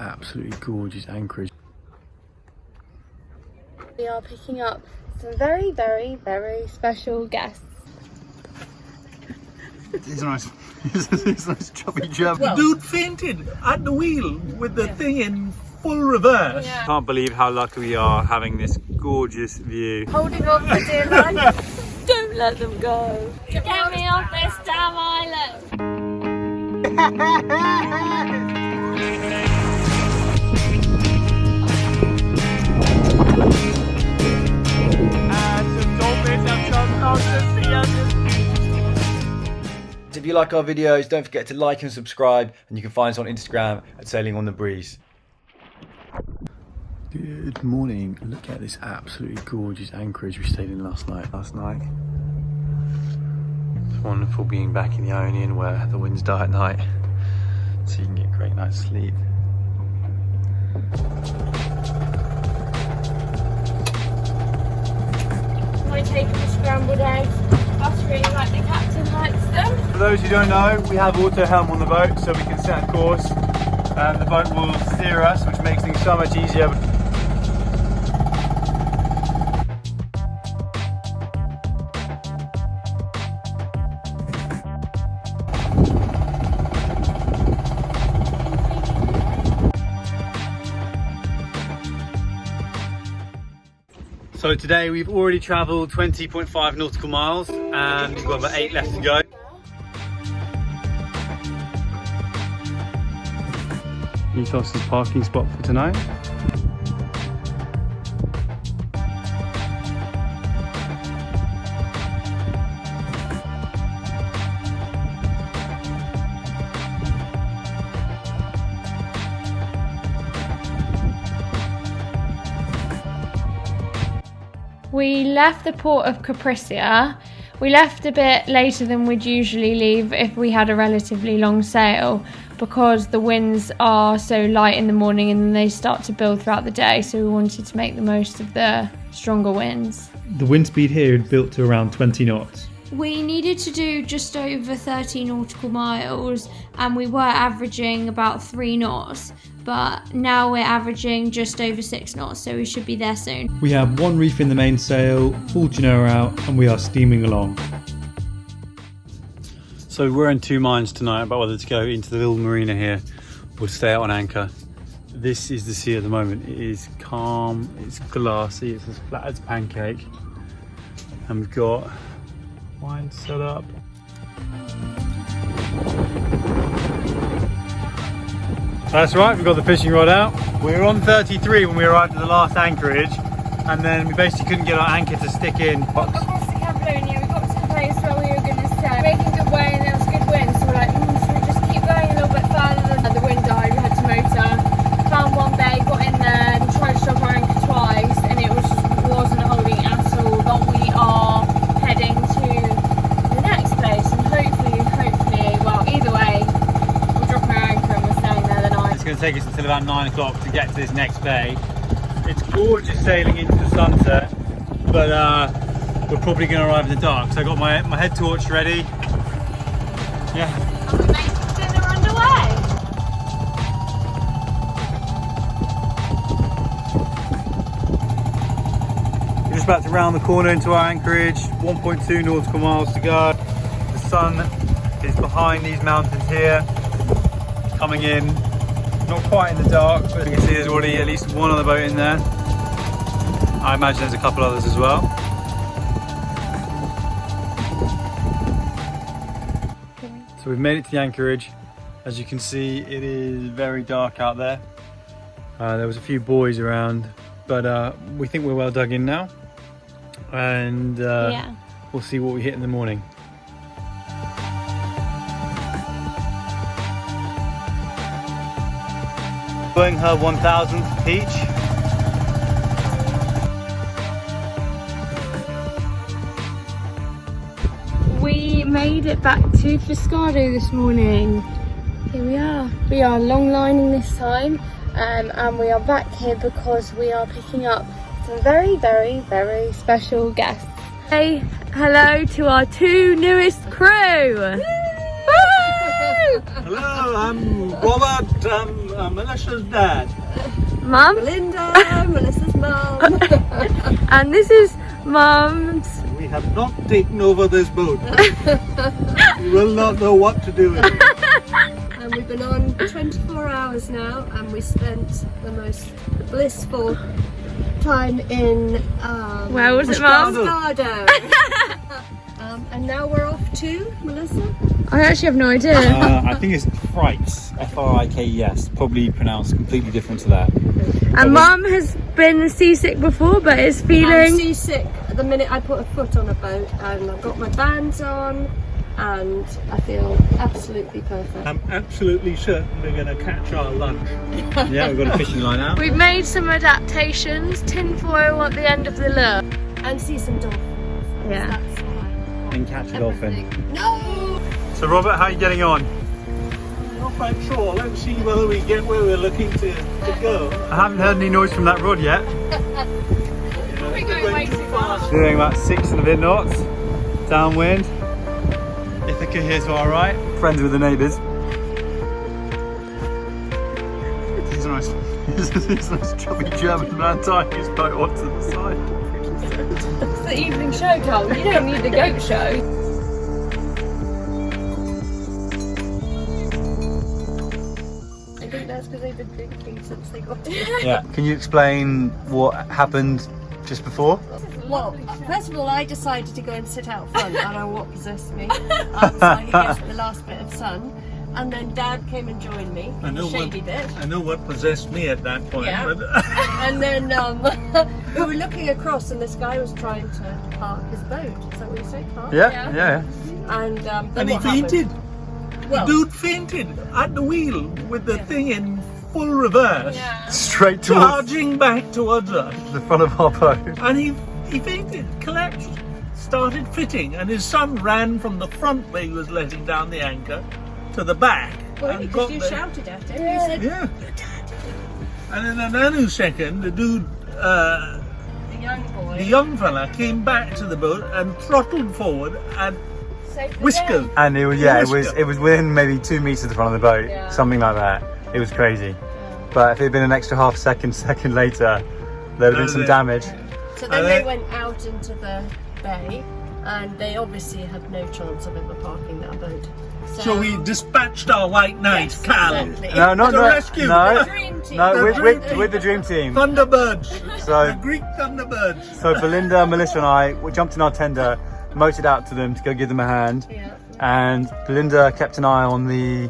absolutely gorgeous anchorage. We are picking up some very, very, very special guests. It's nice. It's nice choppy jump. The dude fainted at the wheel with the thing in full reverse. Yeah. Can't believe how lucky we are having this gorgeous view. Holding on for dear life. Don't let them go. Get me off this damn island. If you like our videos, don't forget to like and subscribe, and you can find us on Instagram at Sailing on the Breeze. Good morning. Look at this absolutely gorgeous anchorage we stayed in last night. It's wonderful being back in the Ionian where the winds die at night, so you can get a great night's sleep. I take the scrambled eggs. That's really like the captain likes them. For those who don't know, we have auto helm on the boat, so we can set a course and the boat will steer us, which makes things so much easier. So today we've already travelled 20.5 nautical miles and we've got about 8 left to go. Ethos's parking spot for tonight. We left the port of Capricia. We left a bit later than we'd usually leave if we had a relatively long sail, because the winds are so light in the morning and then they start to build throughout the day, so we wanted to make the most of the stronger winds. The wind speed here is built to around 20 knots. We needed to do just over 30 nautical miles and we were averaging about 3 knots, but now we're averaging just over 6 knots, so we should be there soon. We have one reef in the mainsail, full genoa out, and we are steaming along. So we're in two minds tonight about whether to go into the little marina here or stay out on anchor. This is the sea at the moment. It is calm, it's glassy, it's as flat as a pancake, and we've got wine set up. That's right, we've got the fishing rod out. We were on 33 when we arrived at the last anchorage, and then we basically couldn't get our anchor to stick in. Across the Catalonia, we got to the place where we were going to stay, making good way, and there was good wind, so we're like, should we just keep going a little bit further? And the wind died, we had to motor. Found one bay, got in there, and tried to stop our anchor twice, and it wasn't holding at all. But we are heading to the next place, and hopefully, well, either way, we'll drop our anchor and we're staying there the night. It's going to take us until about 9 o'clock to get to this next bay. It's gorgeous sailing into the sunset, but we're probably going to arrive in the dark. So I got my head torch ready. Yeah. And we're making dinner underway. We're just about to round the corner into our anchorage, 1.2 nautical miles to go. The sun is behind these mountains here, coming in, not quite in the dark, but you can see there's already at least one other boat in there. I imagine there's a couple others as well. So we've made it to the anchorage. As you can see, it is very dark out there. There was a few buoys around, but we think we're well dug in now. And Yeah. we'll see what we hit in the morning. Blowing her 1000th peach. We made it back to Fiscado this morning. Here we are. We are long lining this time, and we are back here because we are picking up some very, very, very special guests. Say hello to our two newest crew. Woo! Hello, I'm Robert, Melissa's dad. Mum. Belinda, Melissa's mum. And this is Mum's. We have not taken over this boat. We will not know what to do with it. And we've been on 24 hours now, and we spent the most blissful time in Where was it, Mum? Moscato. And now we're off to Melissa. I actually have no idea. I think it's Frites, F-R-I-K-E-S, probably pronounced completely different to that. And Mum has been seasick before, but is I'm feeling. seasick the minute I put a foot on a boat, and I've got my bands on, and I feel absolutely perfect. I'm absolutely certain we're going to catch our lunch. Yeah, we've got a fishing line out. We've made some adaptations. Tinfoil at the end of the lure. And see some dolphins. Yeah. That's why. And catch a dolphin. Everything. No! So Robert, how are you getting on? Not quite sure. Let's see whether we get where we're looking to go. I haven't heard any noise from that rod yet. We're going way too fast. Doing about 6 and a bit knots, downwind. Ithaca here to our right, friends with the neighbours. He's a nice, he's a nice chubby German man tying his boat onto the side. It's the evening show, Carl. You don't need the goat show. I think that's because they've been drinking since they got here. Yeah. Can you explain what happened just before? Well, first of all, I decided to go and sit out front. I don't know what possessed me. So I guess the last bit of sun. And then Dad came and joined me in the shady bit. I know what possessed me at that point. Yeah. But And then we were looking across, and this guy was trying to park his boat. Is that what you say? Park? Yeah. And then and he what happened? fainted. Well, The dude fainted at the wheel with the thing in full reverse, Straight towards charging back towards us. the front of our boat. And he fainted, collapsed, started fitting, and his son ran from the front where he was letting down the anchor to the back. well, and because you there. shouted at him. You said, Yeah. And in a nanosecond, the dude, the young boy. the young fella, came back to the boat and throttled forward and saved the whiskered. day. And it was within maybe 2 meters of the front of the boat, Yeah. something like that. It was crazy. But if it had been an extra half second later, there'd have been some damage. So then And they then- went out into the bay, and they obviously had no chance of ever parking that boat. So we dispatched our white knight, Yes, Cal. exactly. No, not To rescue. No, Dream team. no, The dream team. with the dream team. Thunderbirds. So- the Greek Thunderbirds. So Belinda, Melissa, and I jumped in our tender, motored out to them to go give them a hand. Yeah. And Belinda kept an eye on the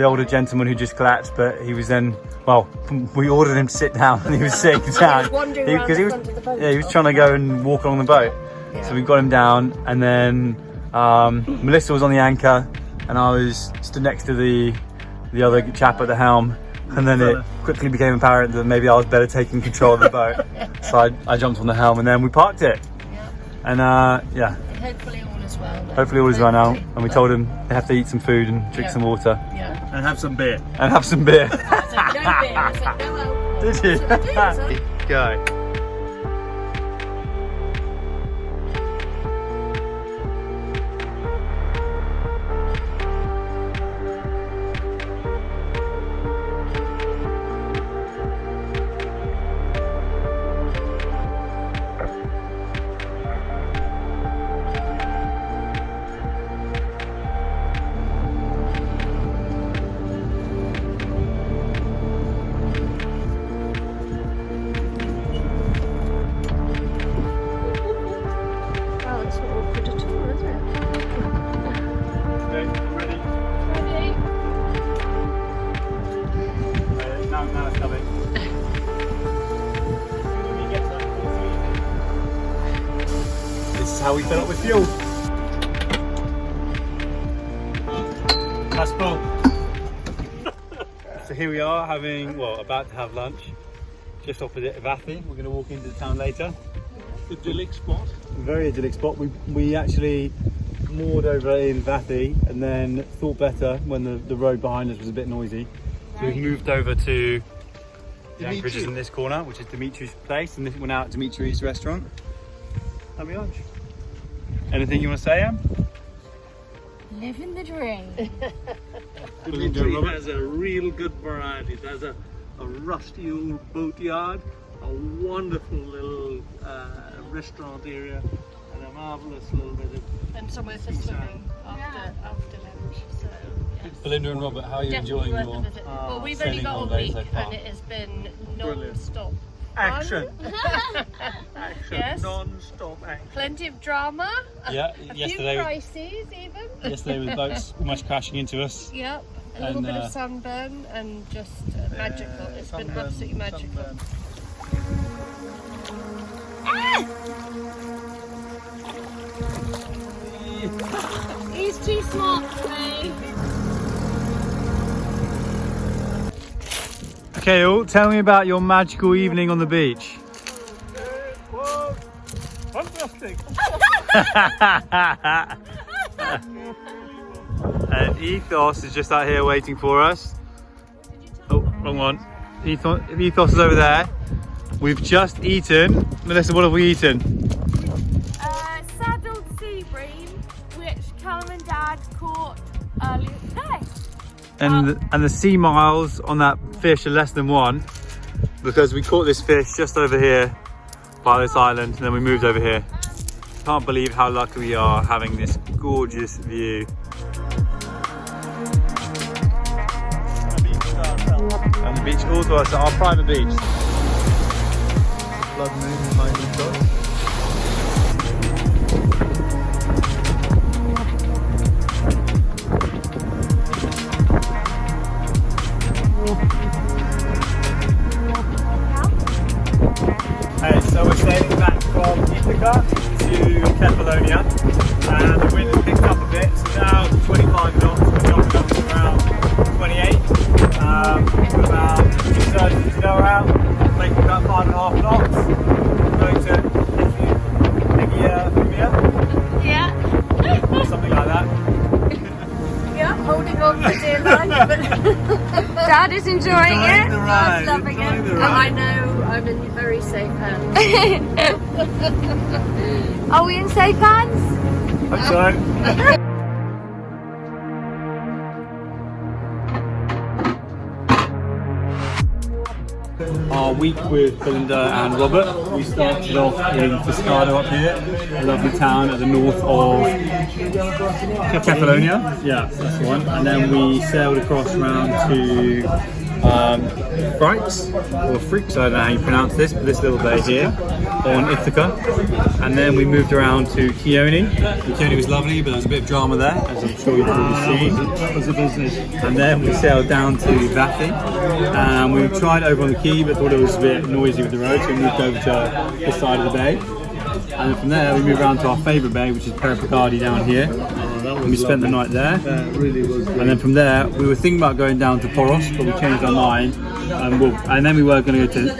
older gentleman who just collapsed, but he was then, well, we ordered him to sit down and he was sitting down. wandering around Because the front of the boat. yeah, he was trying to go and walk along the boat. So we got him down, and then Melissa was on the anchor and I was stood next to the other chap at the helm. And then it quickly became apparent that maybe I was better taking control of the boat. So I jumped on the helm and then we parked it. And yeah, Hopefully all is well. then. hopefully all is well now. And we told them they have to eat some food and drink Yeah. some water Yeah. And have some beer. and have some beer. I said no beer. I said no alcohol. Did you? So I did, so- Go. Wow, that's not awkward at all, is it? Ready? Ready? Now it's coming. This is how we fill up with fuel. That's full. So here we are about to have lunch just opposite Vathi. We're going to walk into the town later. Idyllic spot. Very idyllic spot. We actually moored over in Vathi and then thought better when the road behind us was a bit noisy. So we've moved over to the anchorage is in this corner, which is Dimitri's place, and this went out at Dimitri's restaurant. Have your lunch. Anything you want to say, Em? Living the dream. Dimitri has a real good variety. There's a rusty old boatyard, a wonderful little restaurant area, and a marvellous little bit of... And somewhere for swimming after lunch. So, yes. Belinda and Robert, how are you Definitely enjoying worth a your visit. Well, we've only sailing got a holidays week so far? and it has been Brilliant. non-stop. Action! fun. Action, Yes. non-stop action. Plenty of drama. Yeah, A yesterday, few crises even. yesterday with boats almost crashing into us. Yep. A little And, bit of sunburn and just magical. It's been Sunburn, absolutely magical. sunburn. He's too smart for me. Okay, all, tell me about your magical evening on the beach. Whoa! Fantastic! And Ethos is just out here waiting for us. Oh, wrong one. Ethos is over there. We've just eaten. Melissa, what have we eaten? Saddled sea bream, which Callum and Dad caught earlier today. And the sea miles on that fish are less than 1 because we caught this fish just over here by this island and then we moved over here. Can't believe how lucky we are having this gorgeous view. And the beach all to us, our private beach. Blood moon behind these dots. Hey, so we're sailing back from Ithaca to Kefalonia and the wind has picked up a bit, so now it's 25 knots, we're dropping up to around 28. We've got about 2:30 to go out, making about 5.5 knots. Going to Ionian, Yeah. something like that. Yeah, holding on for dear life. But Dad is enjoying it. the ride, Dad's loving it. enjoying the And ride. I know I'm in very safe hands. Are we in safe hands? Hope so. Our week with Belinda and Robert, we started off in Fiscado up here, a lovely town at the north of Kefalonia. Yeah, that's the one. And then we sailed across around to Brits, or Freaks, I don't know how you pronounce this, but this little bay here on Ithaca. And then we moved around to Ionian. Ionian was lovely, but there was a bit of drama there, as I'm sure you've already seen. That was a business. And then we sailed down to Vathi. We tried over on the quay, but thought it was a bit noisy with the road, so we moved over to this side of the bay. And then from there, we moved around to our favourite bay, which is Peripagadi down here. And we spent the night there. That really was. And then from there, we were thinking about going down to Poros, but we changed our mind. And then we were going to go to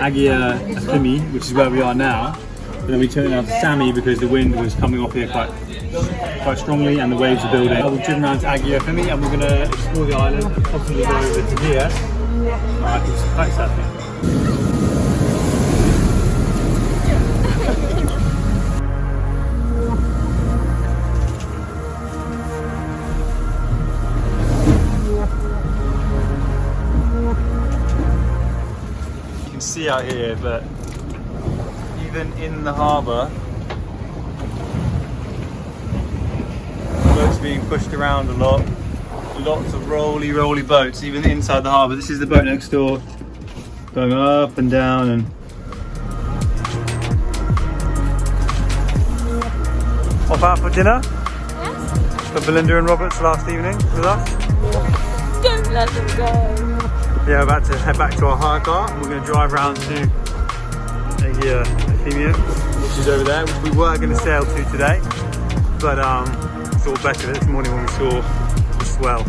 Agia Afimi, which is where we are now. But then we turned out to Sami because the wind was coming off here quite strongly and the waves were building. We've driven around to Agia Afimi and we're going to explore the island, possibly go over to here. Alright, do some kite surfing. See out here, but even in the harbour, boats being pushed around a lot. Lots of rolly boats, even inside the harbour. This is the boat next door, going up and down and. Off out for dinner? Yes. For Belinda and Robert's last evening with us. Don't let them go. Yeah, we're about to head back to our hire car. We're going to drive around to Ionian, which is over there, which we were going to sail to today, but thought better of it this morning when we saw the swell.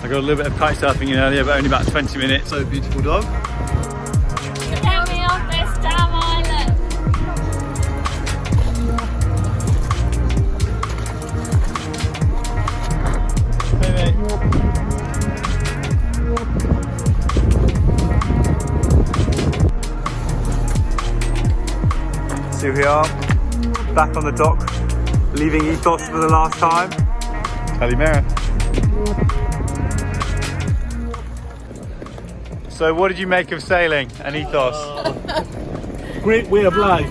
I got a little bit of kite surfing in earlier, but only about 20 minutes. So beautiful dog. Get me off this damn island. Hey mate. So here we are, back on the dock, leaving Ethos for the last time. Kalimera. So what did you make of sailing and ethos? Great way of life.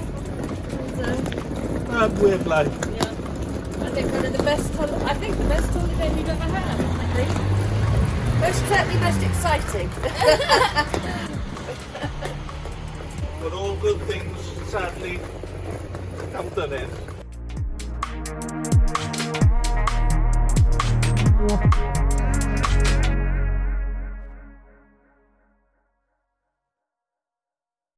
Great way of life. Yeah. I think one of the best I think the best holiday we've ever had, I think. Certainly most exciting. But all good things sadly come to an end.